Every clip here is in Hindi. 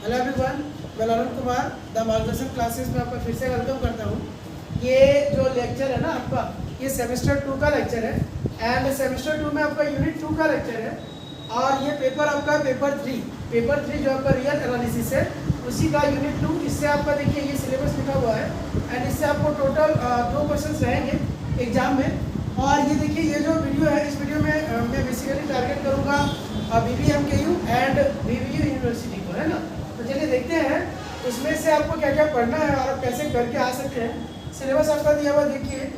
हेलो एवरीवन, मैं अरुण कुमार द मार्गदर्शन क्लासेस में आपका फिर से वेलकम करता हूँ। ये जो लेक्चर है ना आपका, ये सेमेस्टर 2 का लेक्चर है एंड सेमेस्टर 2 में आपका यूनिट 2 का लेक्चर है। और ये पेपर आपका पेपर 3 जो आपका रियल एनालिसिस है उसी का यूनिट 2। इससे आपका देखिए ये सिलेबस लिखा हुआ है एंड इससे आपको टोटल 2 क्वेश्चन रहेंगे एग्जाम में। और ये देखिए ये जो वीडियो है, इस वीडियो में मैं बेसिकली टारगेट करूँगा BBMKU एंड BBU यूनिवर्सिटी को, है ना। तो चलिए देखते हैं इसमें से आपको क्या क्या पढ़ना है और आप कैसे करके आ सकते हैं। सिलेबस आपका दिया हुआ देखिए,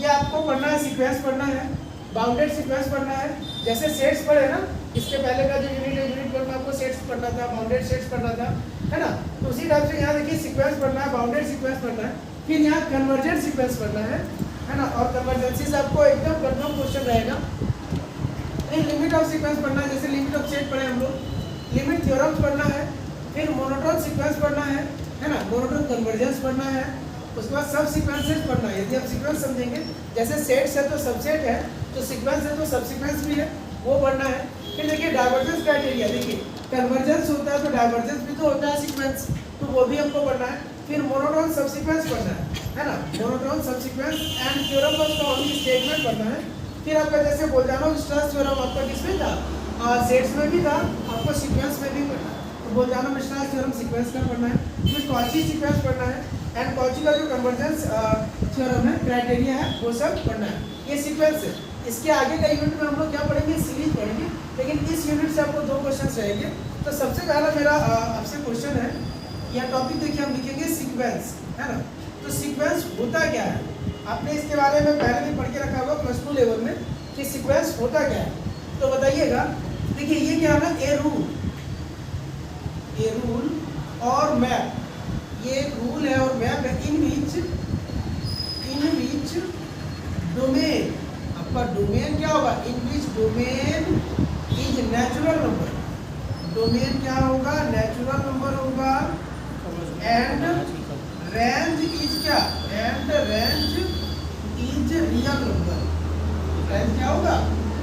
ये आपको पढ़ना है, सीक्वेंस पढ़ना है, बाउंडेड सीक्वेंस पढ़ना है। जैसे सेट्स पढ़े ना, इसके पहले का जो यूनिट है, यूनिट 1 में आपको सेट्स पढ़ना था, बाउंडेड सेट्स पढ़ना था, है ना। तो उसी टाइप से यहाँ देखिए सीक्वेंस पढ़ना है, बाउंडेड सीक्वेंस पढ़ना है, फिर यहाँ कन्वर्जेंट सीक्वेंस पढ़ना है ना। और कन्वर्जेंसी से आपको एकदम कन्फर्म क्वेश्चन रहेगा। फिर लिमिट ऑफ सीक्वेंस पढ़ना है, जैसे लिमिट ऑफ सेट पढ़े हम लोग, लिमिट थ्योरम्स पढ़ना है, फिर मोनोटोन सीक्वेंस पढ़ना है ना, मोनोटोन कन्वर्जेंस पढ़ना है। उसके बाद सब सीक्वेंसेस पढ़ना है। यदि आप सीक्वेंस समझेंगे, जैसे सेट्स है तो सबसेट है, तो सीक्वेंस है तो सब सीक्वेंस भी है, वो पढ़ना है। फिर देखिए डाइवर्जेंस क्राइटेरिया, देखिए कन्वर्जेंस होता है तो डाइवर्जेंस भी तो होता है सीक्वेंस, तो वो भी हमको पढ़ना है। फिर मोनोटोन सब सीक्वेंस पढ़ना है ना, मोनोटोन सब sequence and theorem of only statement पढ़ना है। फिर आपका जैसे बोल्जानो-मिश्रास थ्योरम आपका किसमें था, सेट्स में भी था, आपको सीक्वेंस में भी पढ़ना है। तो बोल्जानो-मिश्रास थ्योरम सीक्वेंस का पढ़ना है। फिर कॉची सीक्वेंस पढ़ना है एंड कॉची का जो कन्वर्जेंस थ्योरम है, क्राइटेरिया है, वो सब पढ़ना है। ये सीक्वेंस है। इसके आगे का यूनिट में हम लोग क्या पढ़ेंगे, सीरीज पढ़ेंगे, लेकिन इस यूनिट से आपको 2 क्वेश्चन रहेंगे। तो सबसे पहला मेरा आपसे क्वेश्चन है, यह टॉपिक देखिए हम लिखेंगे सीक्वेंस, है ना। तो सीक्वेंस होता क्या है, आपने इसके बारे में पहले भी पढ़ के रखा होगा प्लस 2 लेवल में कि सीक्वेंस होता क्या है, तो बताइएगा। देखिए ये क्या है ना, ए रूल और मैप, ये एक रूल है और मैप है इन विच डोमेन, आपका डोमेन क्या होगा, in which domain is natural number, domain क्या होगा, नेचुरल नंबर होगा एंड रेंज इज क्या, and range is real number, range क्या होगा,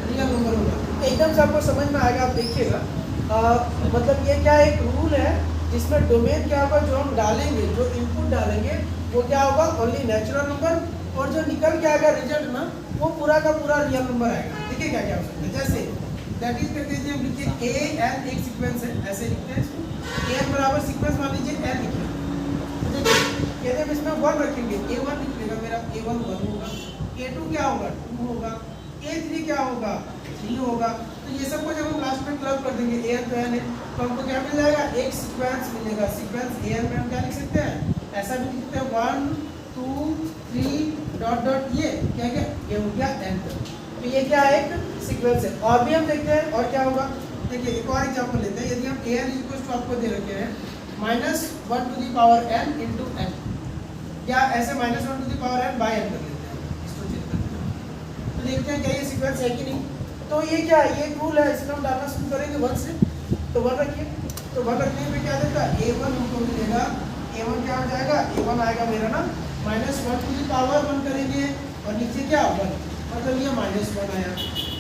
रियल नंबर होगा। एकदम से आपको समझ में आएगा, आप देखिएगा। मतलब ये क्या एक रूल है जिसमें डोमेन क्या होगा, जो हम डालेंगे, जो इनपुट डालेंगे वो क्या होगा, ओनली नेचुरल नंबर, और जो निकल के आएगा रिजल्ट ना, वो पूरा का पूरा रियल नंबर आएगा। देखिए क्या क्या हो सकता है, जैसे दैट इज करके हम लिखिए ए एन, एक सीक्वेंस है, ऐसे लिखते हैं इसको, ए एन बराबर सीक्वेंस मान लीजिए एन लिखिए। कहते हैं इसमें 1 रखेंगे, A1 निकलेगा मेरा, A1 1 होगा, A2 क्या होगा, 2 होगा, A3 क्या होगा, 3 होगा। तो ये सबको जब हम लास्ट में क्लब कर देंगे, AN तो N है, तो हमको क्या मिल जाएगा, एक सीक्वेंस मिलेगा। सीक्वेंस AN में हम क्या लिख सकते हैं, ऐसा भी लिख सकते हैं 1 2 3 डॉट डॉट, ये क्या क्या, ये हो गया N। तो ये क्या है, एक सीक्वेंस है। और भी हम देखते हैं और क्या होगा, देखिए एक और एग्जाम्पल लेते हैं। यदि हम AN इक्वल टू आपको दे रखे हैं -1 to the power n into n, या ऐसे -1 to the power n by n कर लेते हैं, इसको चेक करते हैं। तो देखते हैं क्या ये सीक्वेंस है कि नहीं। तो ये क्या है, ये एक रूल है, इसमें हम डालना शुरू करेंगे 1 से, तो 1 रखिए। तो 1 रखने पे क्या देता है, A1 हमको मिलेगा, A1 क्या हो जाएगा, A1 आएगा मेरा ना -1 टू द पावर 1 करेंगे और नीचे क्या 1, मतलब ये -1 आया।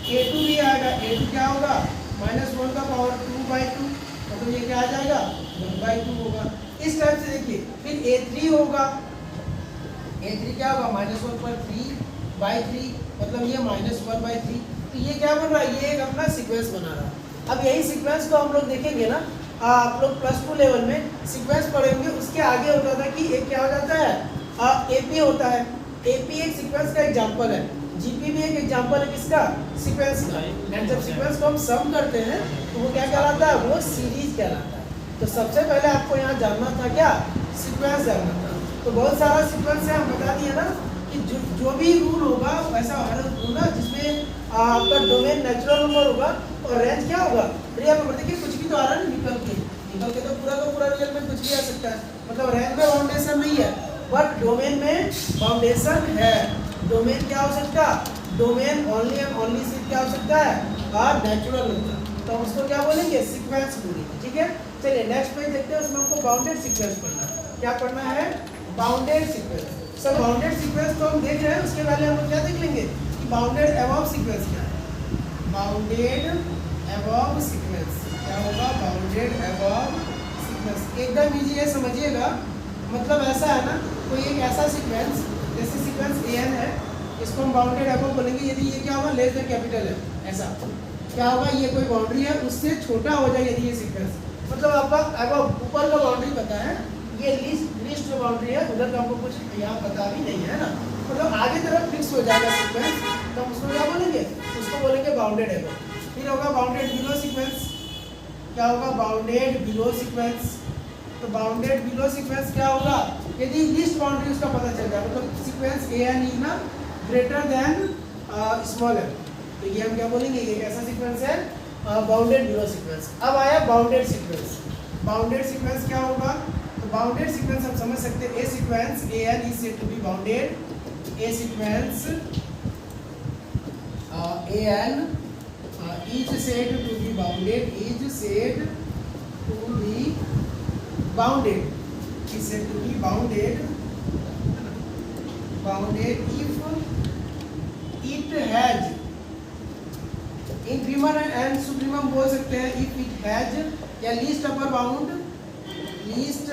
A2 भी आएगा, A2 क्या होगा, -1 का पावर 2/2, मतलब ये क्या आ जाएगा, 1/2 होगा। इस टाइप से देखिए। फिर A3 होगा, A3 क्या होगा, -1 पर 3/3, मतलब ये -1/3। तो ये क्या बन रहा है, ये एक अपना सीक्वेंस बना रहा है। अब यही सीक्वेंस को हम लोग देखेंगे ना, आप लोग प्लस 2 लेवल में सीक्वेंस पढ़ेंगे, उसके आगे होता था कि एक क्या हो जाता है, AP होता है। AP एक सीक्वेंस का एग्जाम्पल है, GP भी एक एग्जाम्पल है किसका, सीक्वेंस का। एंड जब सीक्वेंस को हम सम करते हैं तो वो क्या कहलाता है, वो सीरीज कहलाता है। तो सबसे पहले आपको यहाँ जानना था क्या, सीक्वेंस जानना था। तो बहुत सारा सीक्वेंस है, हम बता दिए ना कि जो भी रूल होगा वैसा हर रूल ना, जिसमें आपका डोमेन नेचुरल नंबर होगा और रेंज क्या होगा, रियल नंबर। देखिए कुछ भी तो आ रहा है निकल के तो पूरा का पूरा रियल में कुछ भी आ सकता है, मतलब रेंज में बाउंडेशन नहीं है, बट डोमेन में बाउंडेशन है। डोमेन क्या हो सकता है, डोमेन ओनली एंड ओनली सिर्फ क्या हो सकता है, नेचुरल नंबर। तो हम उसको क्या बोलेंगे, सीक्वेंस बोलेंगे, ठीक है। चलिए नेक्स्ट पेज देखते हैं, उसमें हमको बाउंडेड सीक्वेंस पढ़ना है। क्या पढ़ना है, bounded sequence. Sir bounded sequence तो हम देख रहे हैं, उसके पहले हम लोग क्या देख लेंगे कि बाउंडेड अबव सीक्वेंस क्या है। बाउंडेड अबव सीक्वेंस क्या होगा, बाउंडेड अबव सीक्वेंस एकदम इजी है, समझिएगा। मतलब ऐसा है ना, कोई एक ऐसा सीक्वेंस, जैसे सीक्वेंस an है, इसको हम बाउंडेड एबव बोलेंगे यदि ये क्या होगा, लेस देन कैपिटल है, ऐसा क्या होगा, ये कोई बाउंड्री है उससे छोटा हो जाए यदि ये सीक्वेंस, मतलब आपका एबव ऊपर का बाउंड्री पता है, ये लीस्ट जो बाउंड्री है उधर का हमको कुछ यहाँ पता भी नहीं है ना, मतलब आगे तरफ फिक्स हो जाएगा सीक्वेंस, तो हम उसको क्या बोलेंगे, उसको बोलेंगे बाउंडेड एबव। फिर होगा बाउंडेड बिलो सीक्वेंस, क्या होगा, बाउंडेड बिलो सीक्वेंस। तो बाउंडेड बिलो सीक्वेंस क्या होगा, यदि लीस्ट बाउंड्री उसका पता चल जाए, मतलब सीक्वेंस ए एन ई ना ग्रेटर देन स्मॉल एन, तो ये हम क्या बोलेंगे, ये कैसा सीक्वेंस है, बाउंडेड बिलो सीक्वेंस। अब आया बाउंडेड सीक्वेंस। बाउंडेड सीक्वेंस क्या होगा, तो बाउंडेड सीक्वेंस हम समझ सकते हैं, a sequence a n is said to be bounded, a sequence a n is said to be bounded, is said to be bounded, is said to be bounded, bounded if it has infimum and supremum बोल सकते हैं, if it has या least upper bound, least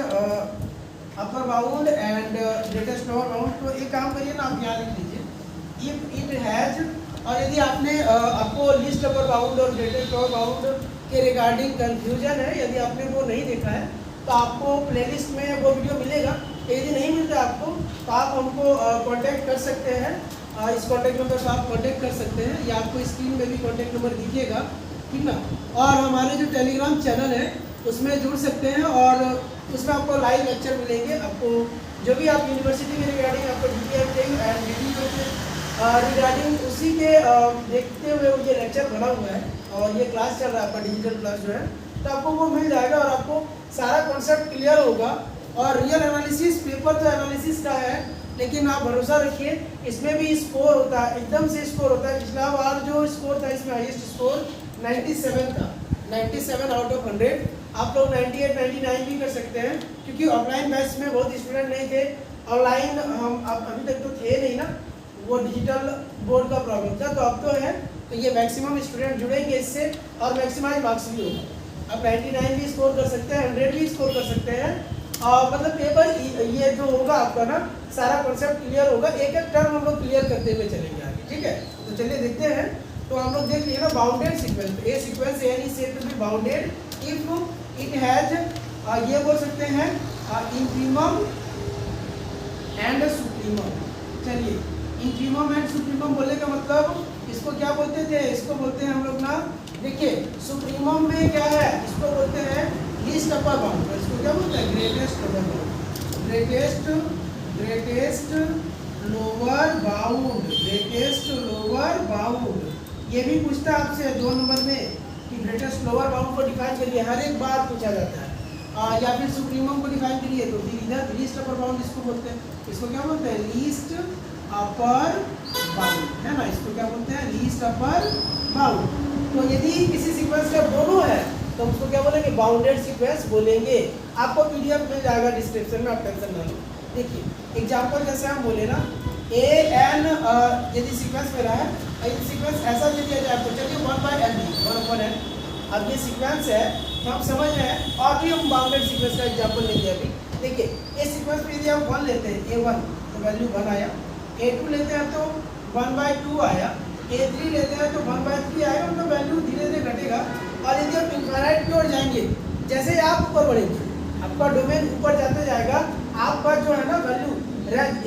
upper bound and greatest lower bound। तो एक काम करिए ना, आप यहाँ लिख लीजिए if it has, और यदि आपने आपको लिस्ट अपर बाउंड और ग्रेटेस्ट लोअर बाउंड के रिगार्डिंग कंफ्यूजन है, यदि आपने वो नहीं देखा है तो आपको प्लेलिस्ट में वो वीडियो मिलेगा, यदि नहीं मिलता आपको तो आप हमको कांटेक्ट कर सकते हैं, इस कांटेक्ट नंबर पर आप कांटेक्ट कर सकते हैं, या आपको स्क्रीन में भी कांटेक्ट नंबर दिखेगा, ठीक ना। और हमारे जो टेलीग्राम चैनल है उसमें जुड़ सकते हैं, और उसमें आपको लाइव लेक्चर मिलेंगे, आपको जो भी आप यूनिवर्सिटी के रिगार्डिंग आपको डिटेल एंड वीडियो रिगार्डिंग उसी के देखते हुए ये लेक्चर बना हुआ है, और ये क्लास चल रहा है आपका डिजिटल क्लास जो है, तो आपको वो मिल जाएगा और आपको सारा कॉन्सेप्ट क्लियर होगा। और रियल एनालिसिस पेपर तो एनालिसिस का है, लेकिन आप भरोसा रखिए इसमें भी स्कोर होता है, एकदम से स्कोर होता है। पिछला बार जो स्कोर था इसमें हाईएस्ट स्कोर 97 था, 97 आउट ऑफ 100। आप लोग 98 99 भी कर सकते हैं, क्योंकि ऑफलाइन बैच में बहुत स्टूडेंट नहीं थे, ऑनलाइन हम अभी तक तो थे नहीं ना, वो डिजिटल बोर्ड का प्रॉब्लम था, तो अब तो है, तो ये मैक्सिमम स्टूडेंट जुड़ेंगे इससे, और मैक्सिमाइज मार्क्स भी होगा। अब 99 भी स्कोर कर सकते हैं, 100 भी स्कोर कर सकते हैं, और मतलब पेपर ये जो होगा आपका ना, सारा कॉन्सेप्ट क्लियर होगा, एक एक टर्म हम लोग क्लियर करते हुए चलेंगे आगे, ठीक है। तो चलिए देखते हैं। तो हम लोग देख लिए ना bounded sequence, a sequence a is said to be bounded if it has, ये बोल सकते हैं इंफीमम एंड सुप्रीमम। चलिए इंफीमम एंड सुप्रीमम बोले का मतलब इसको क्या बोलते थे, इसको बोलते हैं हम लोग ना, देखिए सुप्रीमम में क्या है, इसको बोलते हैं लीस्ट अपर बाउंड, इसको क्या बोलते हैं greatest lower bound, greatest lower bound, greatest lower bound. ये भी पूछता है आपसे 2 नंबर में कि ग्रेटेस्ट लोअर बाउंड को डिफाइन करिए, हर एक बार पूछा जाता है, या फिर सुप्रीमम को डिफाइन करिए, तो फिर इधर लीस्ट अपर बाउंड इसको बोलते हैं, इसको क्या बोलते हैं लीस्ट अपर बाउंड, है ना, इसको क्या बोलते हैं लीस्ट अपर बाउंड। तो यदि किसी सीक्वेंस का दोनों है तो उसको क्या बोलेंगे, बाउंडेड सीक्वेंस बोलेंगे। आपको पीडीएफ मिल जाएगा डिस्क्रिप्शन में, आप टेंशन ना लो। देखिए एग्जांपल जैसे हम बोले ना, ए एन यदि सीक्वेंस मेरा है, यदि सीक्वेंस ऐसा दे दिया जाए तो चलिए 1/n 1/n, अब ये सीक्वेंस है तो हम समझ रहे हैं, और भी हम बाउंडेड सीक्वेंस का एग्जाम्पल लेंगे अभी। देखिए इस सीक्वेंस में यदि हम 1 लेते हैं, A1 तो वैल्यू 1 आया, A2 लेते हैं तो 1/2 आया, A3 लेते हैं तो 1/3 आएगा, मतलब वैल्यू धीरे धीरे घटेगा। और यदि आप इनफाइनाइट की ओर जाएंगे, जैसे आप ऊपर बढ़ेंगे, आपका डोमेन ऊपर जाते जाएगा, आपका जो है ना वैल्यू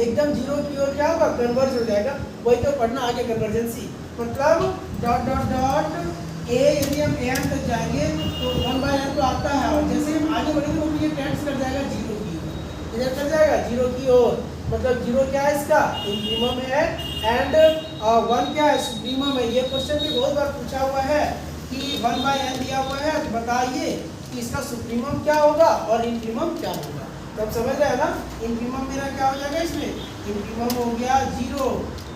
एकदम जीरो की ओर क्या होगा, कन्वर्ज हो जाएगा। वही तो पढ़ना आगे कन्वर्जेंसी, मतलब डॉट डॉट डॉट ए, यदि हम एन तक जाएंगे तो 1/n तो आता है, और जैसे हम आगे बढ़ेंगे तो ये टेंड्स कर जाएगा जीरो की ओर, इधर कर जाएगा जीरो की ओर, मतलब जीरो क्या है इसका इंफीमम है, एंड 1 क्या है सुप्रीमम है। ये क्वेश्चन भी बहुत बार पूछा हुआ है कि 1/n दिया हुआ है, तो बताइए कि इसका सुप्रीमम क्या होगा और इंफीमम क्या होगा। तो अब समझ रहे हैं ना, इंफीमम मेरा क्या हो जाएगा, इसमें इंफीमम हो गया 0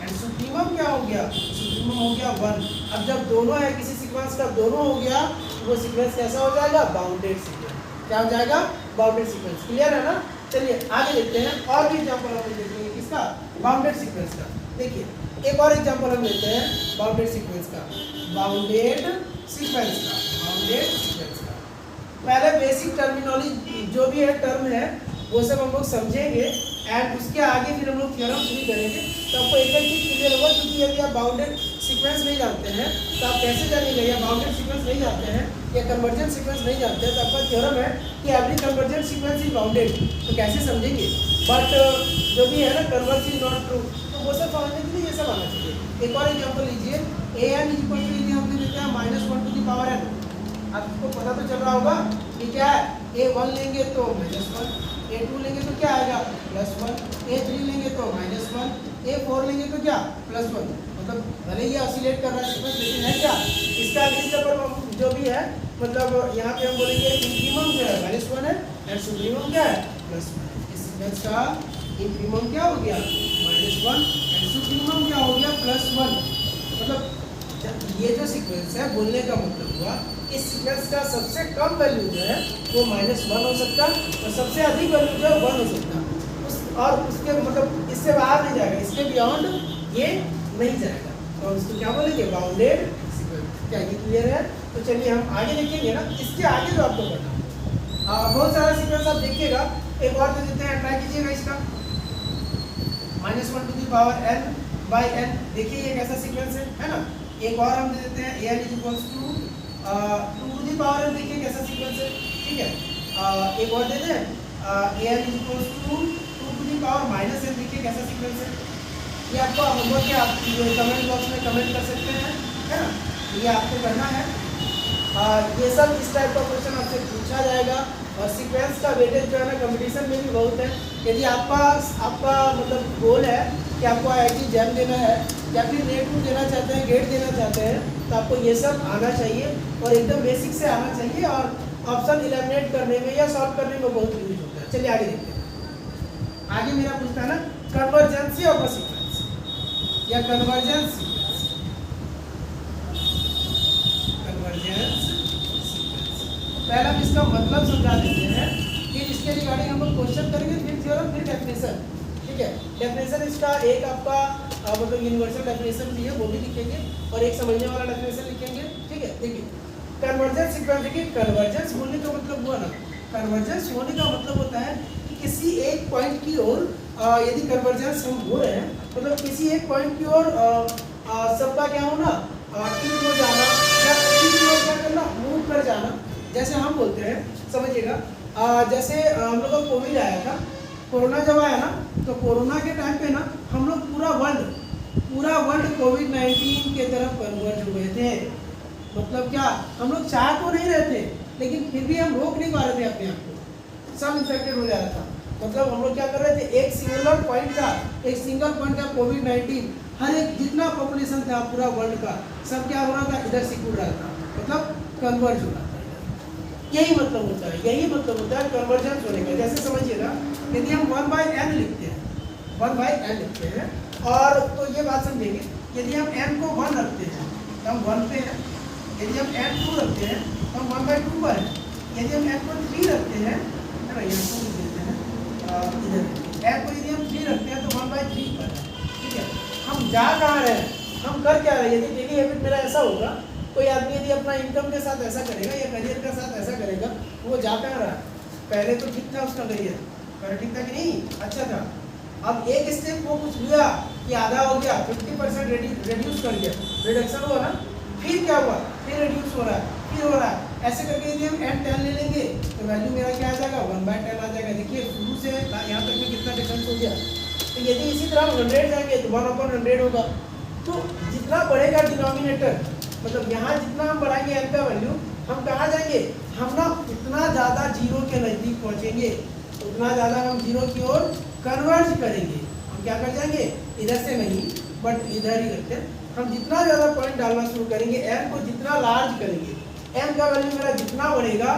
एंड सुप्रीमम क्या हो गया, सुप्रीमम हो गया 1। अब जब दोनों है किसी सीक्वेंस का, दोनों हो गया, तो वो सीक्वेंस कैसा हो जाएगा, बाउंडेड सीक्वेंस। क्या हो जाएगा, बाउंडेड सीक्वेंस। क्लियर है ना। चलिए आगे देखते हैं, और भी एग्जांपल हम देखेंगे किसका, बाउंडेड सीक्वेंस का। देखिए एक और एग्जांपल हम लेते हैं बाउंडेड सीक्वेंस का, बाउंडेड सीक्वेंस का, बाउंडेड सीक्वेंस का। पहले बेसिक जो भी है टर्म है वो सब हम लोग समझेंगे एंड उसके आगे फिर हम लोग थ्योरम शुरू करेंगे। तो आपको एक चीज क्लियर होगा, क्योंकि यदि आप बाउंडेड सीक्वेंस नहीं जानते हैं तो आप कैसे जानेंगे, या बाउंडेड सीक्वेंस नहीं जानते हैं या कन्वर्जेंट सीक्वेंस नहीं जानते हैं, तो आपका थ्योरम है कि every convergent sequence is bounded, तो कैसे समझेंगे। बट जो भी है ना कन्वर्ज इज नॉट ट्रू, तो वो सब समझने के लिए ये सब आना चाहिए। एक और एग्जाम्पल लीजिए, ए एन इज इक्वल टू यदि हम देते हैं -1 आपको पता तो चल रहा होगा कि क्या है, A1 लेंगे तो -1, A2 लेंगे तो क्या आएगा +1, A3 लेंगे तो -1, A4 लेंगे तो क्या +1। मतलब भले ही ऑसिलेट कर रहा है सीक्वेंस, लेकिन है क्या इसका अगली पर जो भी है, मतलब यहाँ पे हम बोलेंगे इंफीमम जो है -1 है एंड सुप्रीमम क्या है +1। इस सीक्वेंस का इंफीमम क्या हो गया -1 एंड सुप्रीमम क्या हो गया +1। मतलब ये जो सीक्वेंस है, बोलने का मतलब हुआ इस सीक्वेंस का सबसे कम वैल्यू जो है वो -1 हो सकता और सबसे अधिक वैल्यू जो है 1 हो सकता और उसके मतलब इससे बाहर नहीं जाएगा, इसके बियॉन्ड ये नहीं जाएगा। तो उसको क्या बोलेंगे बाउंडेड सीक्वेंस। क्या ये क्लियर है? तो चलिए हम आगे देखेंगे ना, इसके आगे जो आपको पढ़ना बहुत सारा सीक्वेंस आप देखिएगा। एक और दे देते हैं, ट्राई कीजिएगा इसका -1n/n। देखिए ये कैसा सीक्वेंस है ना। एक और हम दे देते हैं an = 2n। देखिए कैसा सीक्वेंस है, ठीक है। एक और दे दें an = 2n। देखिए कैसा सीक्वेंस है। ये आपको होमवर्क है, आप कमेंट बॉक्स में कमेंट कर सकते हैं, है ना। ये आपको करना है। ये सब इस टाइप का क्वेश्चन आपसे पूछा जाएगा और सीक्वेंस का वेटेज जो है ना कंपटीशन में भी बहुत है। यदि आपका मतलब गोल है कि आपको IIT जैम देना है या फिर नेट देना चाहते हैं, गेट देना चाहते हैं, तो आपको ये सब आना चाहिए और एकदम बेसिक से आना चाहिए और ऑप्शन इलिमिनेट करने में या सॉल्व करने में बहुत यूज होता है। चलिए आगे देखते हैं। आगे मेरा पूछता है ना कन्वर्जेंसी ऑफ अ सीक्वेंस या कन्वर्जेंस सीक्वेंस। पहले हम इसका मतलब समझा देते हैं, फिर इसके रिगार्डिंग हम लोग क्वेश्चन करेंगे, फिर थ्योरम, फिर डेफिनेशन। ठीक है, डेफिनेशन इसका एक आपका मतलब यूनिवर्सल डेफिनेशन भी है वो भी लिखेंगे और एक समझने वाला डेफिनेशन लिखेंगे। ठीक है, देखिए कन्वर्जेंस सीक्वेंस। देखिए कन्वर्जेंस बोलने का मतलब हुआ ना, कन्वर्जेंस होने का मतलब होता है कि किसी एक पॉइंट की ओर यदि कन्वर्जेंस हम हो रहे हैं, मतलब किसी एक पॉइंट की ओर सबका क्या होना टिल्ट हो जाना या किसी की ओर क्या करना मूव कर जाना। जैसे हम बोलते हैं, समझिएगा, जैसे हम लोग को कोविड आया था, कोरोना जब आया ना, तो कोरोना के टाइम पे ना हम लोग पूरा वर्ल्ड कोविड-19 के तरफ कन्वर्ज हो गए थे। मतलब क्या, हम लोग चाह तो नहीं रहे थे, लेकिन फिर भी हम रोक नहीं पा रहे थे अपने आप को, सब इन्फेक्टेड हो जा रहा था। मतलब हम लोग क्या कर रहे थे, एक सिंगल पॉइंट का कोविड-19 हर एक जितना पॉपुलेशन था पूरा वर्ल्ड का, सब क्या हो रहा था, इधर से कूद रहा था, मतलब कन्वर्ज हो रहा था। यही मतलब होता है कन्वर्जेंस होने का। जैसे समझिएगा, यदि हम 1/n लिखते हैं और तो ये बात समझेंगे, यदि हम n को 1 रखते हैं तो हम 1 पे हैं, यदि हम n 2 रखते हैं तो हम 1/2 पर हैं, यदि हम n को 3 रखते हैं, है ना, यहाँ 2 देते हैं, इधर n को यदि हम 3 रखते हैं तो 1/3 पर है। ठीक है, हम जा कहाँ रहे हैं, हम कर क्या रहे हैं। यदि डेली हैबिट मेरा ऐसा होगा, कोई आदमी यदि अपना इनकम के साथ ऐसा करेगा या करियर के साथ ऐसा करेगा, वो जा कहाँ रहा, पहले तो ठीक था उसका करियर, पहले ठीक था कि नहीं, अच्छा था। अब एक स्टेप वो कुछ हुआ कि आधा हो गया, 50% रिड्यूस कर दिया, रिडक्शन हुआ ना, फिर क्या हुआ, फिर रिड्यूस हो रहा है, फिर हो रहा है, ऐसे करके यदि हम n10 ले लेंगे तो वैल्यू मेरा क्या आ जाएगा 1/10 आ जाएगा। देखिए शुरू से यहाँ तक में कितना डिफरेंस हो गया। तो यदि इसी तरह हम 100 जाएंगे तो 1/100 होगा। तो जितना बढ़ेगा डिनोमिनेटर, मतलब यहाँ जितना हम बढ़ाएंगे n का वैल्यू, हम कहाँ जाएंगे, हम ना उतना ज़्यादा जीरो के नज़दीक पहुँचेंगे, उतना ज़्यादा हम जीरो की ओर कन्वर्ज करेंगे। हम क्या कर जाएंगे, इधर से नहीं बट इधर ही रखते हैं। हम जितना ज़्यादा पॉइंट डालना शुरू करेंगे, n को जितना लार्ज करेंगे, n का वैल्यू मेरा जितना बढ़ेगा,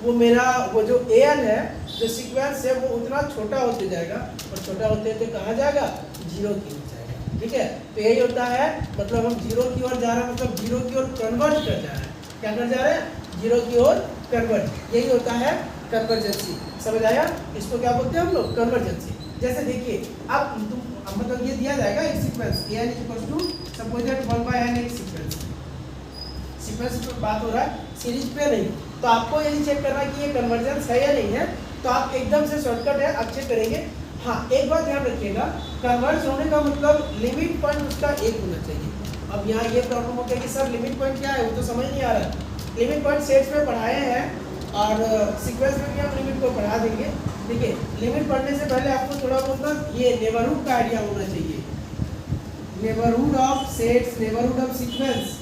वो मेरा वो जो an है, जो सीक्वेंस है, वो उतना छोटा होते जाएगा और छोटा होते होते कहाँ जाएगा, जीरो की ओर जाएगा। ठीक है, तो यही होता है, मतलब हम जीरो की ओर जा रहे हैं, मतलब जीरो की ओर कन्वर्ज कर जा रहे हैं। क्या कर जा रहे हैं, जीरो की ओर कन्वर्ज, यही होता है कन्वर्जेंसी। समझ आया, इसको क्या बोलते हैं हम लोग, कन्वर्जेंसी। जैसे देखिए, अब मतलब ये दिया जाएगा एक sequence an = suppose that 1/n एक सीक्वेंस पे बात हो रहा है, सीरीज पे नहीं। तो आपको यदि चेक करना कि ये कन्वर्जेंस है या नहीं है, तो आप एकदम से शॉर्टकट है, आप चेक करेंगे। हाँ, एक बात ध्यान रखिएगा, कन्वर्ज होने का मतलब लिमिट पॉइंट उसका एक होना चाहिए। अब यहाँ ये प्रॉब्लम हो गया कि सर लिमिट पॉइंट क्या है, वो तो समझ नहीं आ रहा। लिमिट पॉइंट सेट्स में पढ़ाए हैं और सीक्वेंस में भी हम लिमिट को पढ़ा देंगे। देखिए, लिमिट पढ़ने से पहले आपको थोड़ा बहुत ना ये नेबरहुड का आइडिया होना चाहिए। Neighbourhood of sets, neighbourhood of sequence,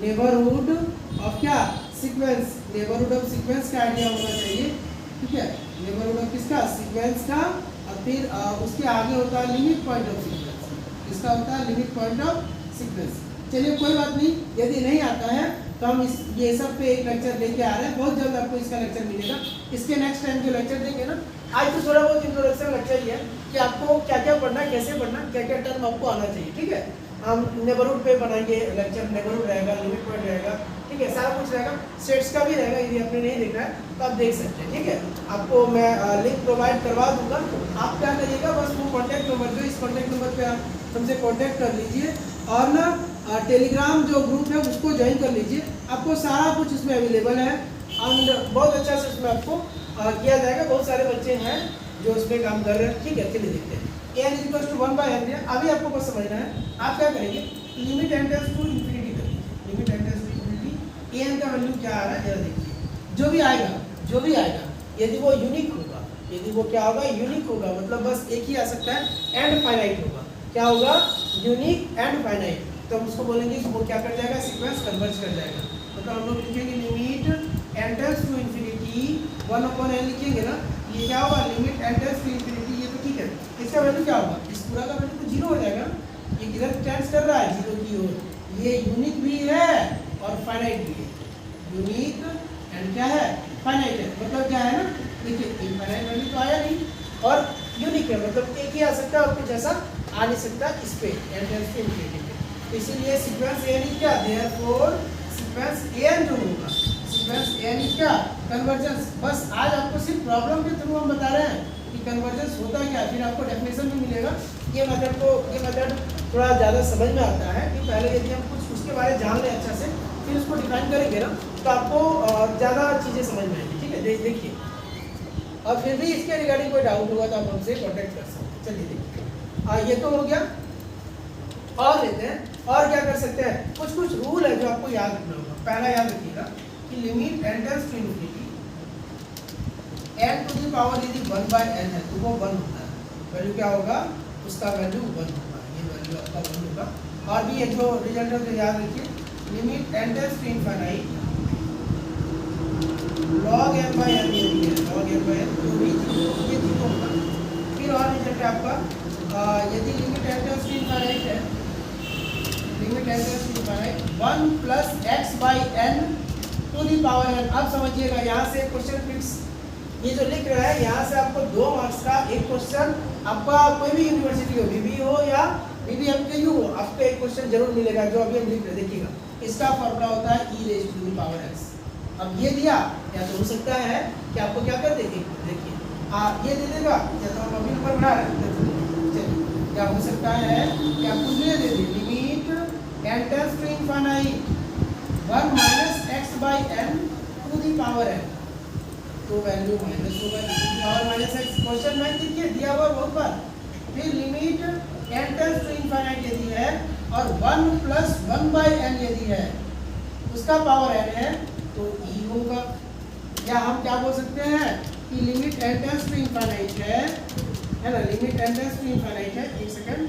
neighbourhood of क्या, सीक्वेंस, नेबरहुड ऑफ सीक्वेंस का आइडिया होना चाहिए। ठीक है, नेबरहुड ऑफ किसका, सीक्वेंस का। और फिर उसके आगे होता है लिमिट पॉइंट ऑफ सीक्वेंस। किसका होता है, लिमिट पॉइंट ऑफ सीक्वेंस। चलिए कोई बात नहीं, यदि नहीं आता है तो हम ये सब पे एक लेक्चर लेके आ रहे हैं, बहुत जल्द आपको इसका लेक्चर मिलेगा। इसके नेक्स्ट टाइम जो लेक्चर देंगे ना, आज तो थोड़ा बहुत इंट्रोडक्शन लेक्चर ही है कि आपको क्या क्या पढ़ना, कैसे पढ़ना, क्या क्या टर्म आपको आना चाहिए। ठीक है, हम नेबरहुड पे बनाएंगे लेक्चर, नेबरहुड रहेगा, लिमिट पॉइंट रहेगा, ठीक है, सारा कुछ रहेगा। सेट्स का भी रहेगा, यदि आपने नहीं देखा है तो आप देख सकते हैं। ठीक है, आपको मैं लिंक प्रोवाइड करवा दूंगा। आप क्या करिएगा, बस वो कॉन्टैक्ट नंबर जो इस कॉन्टैक्ट नंबर पे आप हमसे कॉन्टैक्ट कर लीजिए और ना टेलीग्राम जो ग्रुप है उसको ज्वाइन कर लीजिए। आपको सारा कुछ उसमें अवेलेबल है एंड बहुत अच्छा से उसमें आपको किया जाएगा। बहुत सारे बच्चे हैं जो उसमें काम कर रहे हैं। ठीक है, चलिए देखते हैं। n इक्वल्स टू 1/n दिया, अभी आपको बस समझना है। आप क्या करेंगे, limit n tends to infinity कर लीजिए। Limit n tends to infinity, an का वैल्यू क्या आ रहा है जरा देखिए। जो भी आएगा यदि वो यूनिक होगा, यदि वो क्या होगा, यूनिक होगा, मतलब बस एक ही आ सकता है, एंड फाइनाइट होगा। क्या होगा, यूनिक एंड फाइनाइट। तो हम उसको बोलेंगे कि वो क्या कर जाएगा, सीक्वेंस कन्वर्ज कर जाएगा। मतलब हम लोग लिखेंगे limit n tends to infinity 1/n लिखेंगे ना, ये क्या होगा, limit n tends to infinity. ये तो ठीक है, इसका वैल्यू क्या होगा, इस पूरा का वैल्यू तो 0 हो जाएगा। ये किधर टेंड्स कर रहा है, 0 की ओर। ये यूनिक भी है और फाइनाइट भी है। यूनिक एंड क्या है, फाइनाइट है। मतलब क्या है ना, देखिए इनफाइनाइट वैल्यू तो आया नहीं और यूनिक है, मतलब एक ही आ सकता है और कुछ ऐसा आ नहीं सकता इस पे n टेंड्स टू इंफिनिटी पे। इसीलिए सीक्वेंस n इज क्या, देयरफॉर सीक्वेंस n जो होगा, सीक्वेंस n इज क्या, कन्वर्जेंस। बस आज आपको सिर्फ प्रॉब्लम के थ्रू हम बता रहे हैं कि कन्वर्जेंस होता क्या, फिर आपको डेफिनेशन भी मिलेगा। ये मेथड थोड़ा ज़्यादा समझ में आता है कि पहले यदि हम कुछ उसके बारे में जान लें अच्छा से, फिर उसको डिफाइन करेंगे ना, तो आपको ज़्यादा चीज़ें समझ में आएंगी। ठीक है, देखिए, और फिर भी इसके रिगार्डिंग कोई डाउट होगा तो आप हमसे कॉन्टेक्ट कर सकते हैं। चलिए देखिए, ये तो हो गया। और लेते हैं, और क्या कर सकते हैं, कुछ रूल है जो आपको याद रखना होगा। पहला याद रखिएगा कि limit n tends to infinity, n to the power यदि 1/n है तो वो 1 होता है। वैल्यू क्या होगा, उसका वैल्यू 1 होगा। ये वैल्यू आपका 1 होगा। और भी ये जो रिजल्ट है तो याद रखिए, limit n tends to infinite log n/n यदि है, log n/n तो भी ये 0 होगा। फिर और रिजल्ट है आपका, यदि limit n tends to infinite है, limit n tends to infinite 1 plus x/n to the power n। अब समझिएगा, यहाँ से क्वेश्चन फिक्स, ये जो लिख रहा है यहाँ से आपको 2 मार्क्स का एक क्वेश्चन, आपका कोई भी यूनिवर्सिटी हो, बीबी हो या बीबीएमकेयू हो, आपको एक क्वेश्चन जरूर मिलेगा जो अभी हम लिख रहे हैं। देखिएगा, इसका फॉर्मूला होता है e⁻⁴ x। अब ये दिया, या तो हो सकता है कि आपको क्या कर देंगे, देखिए ये दे देगा, या तो हम अभी नंबर बढ़ा रहे हैं। चलिए, क्या हो सकता है कि आपको ये दे दे, limit n tends to infinite 1 minus x/n to the power n, तो वैल्यू माइनस होगा e की पावर माइनस x। क्वेश्चन में देखिए दिया हुआ बहुत बार। फिर limit n tends to infinite यदि है और 1 प्लस 1/n यदि है, उसका पावर n है तो e होगा। या हम क्या बोल सकते हैं कि limit n tends to infinite है ना, limit n tends to infinite है, एक सेकंड,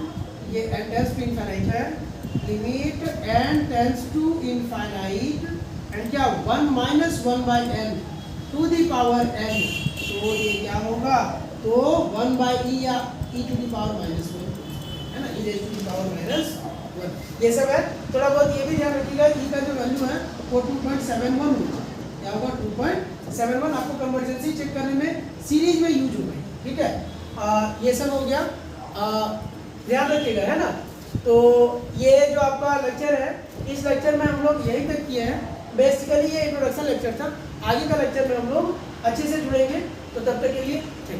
ये n टेंड्स टू इनफाइनाइट है, limit n tends to infinite and क्या 1 minus 1/n to the power n, तो ये क्या होगा, तो 1/e या e to the power minus 1 है ना, e to the power minus 1। ये सब है। थोड़ा बहुत ये भी ध्यान रखिएगा, e का जो वैल्यू है वो 2.71 होगा। क्या होगा, 2.71। आपको कन्वर्जेंसी चेक करने में सीरीज में यूज होगा। ठीक है, ये सब हो गया, ध्यान रखिएगा, है ना। तो ये जो आपका लेक्चर है, इस लेक्चर में हम लोग यहीं तक किए हैं। बेसिकली ये इंट्रोडक्शन लेक्चर था। आगे का लेक्चर में हम लोग अच्छे से जुड़ेंगे, तो तब तक के लिए थैंक यू।